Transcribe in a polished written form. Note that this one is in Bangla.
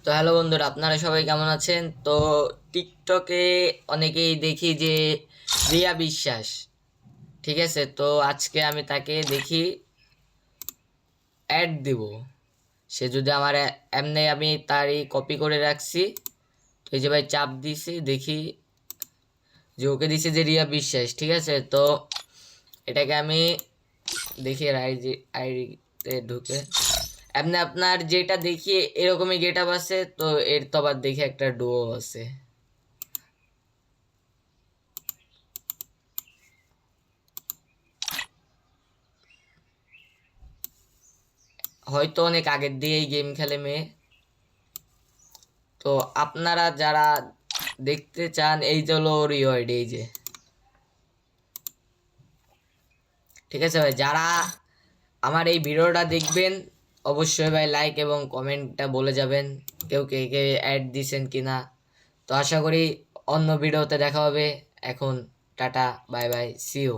তো হ্যালো বন্ধুরা, আপনারা সবাই কেমন আছেন? তো টিকটকে অনেকেই দেখি যে রিয়া বিশ্বাস, ঠিক আছে। তো আজকে আমি তাকে দেখি অ্যাড দিব। সে যদি আমার এমনি আমি তারই কপি করে রাখছি। তো এই যে ভাই চাপ দিছি, দেখি যে ওকে দিছে যে রিয়া বিশ্বাস, ঠিক আছে। তো এটাকে আমি দেখি আইডিতে ঢুকে এমনি আপনার যেটা দেখি এরকমই গেট আপ আছে। তো এর তো আবার দেখি একটা ডুও আছে। হয়তো অনেক আগের দিয়েই গেম খেলে মেয়ে। তো আপনারা যারা দেখতে চান, এই যে হলো রিওয়ার্ড, এই যে, ঠিক আছে ভাই। যারা আমার এই ভিডিওটা দেখবেন, অবশ্যই ভাই লাইক এবং কমেন্টটা বলে যাবেন কেউ কে কে অ্যাড দিছেন কিনা। তো আশা করি অন্য ভিডিওতে দেখা হবে। এখন tata, bye bye, see you.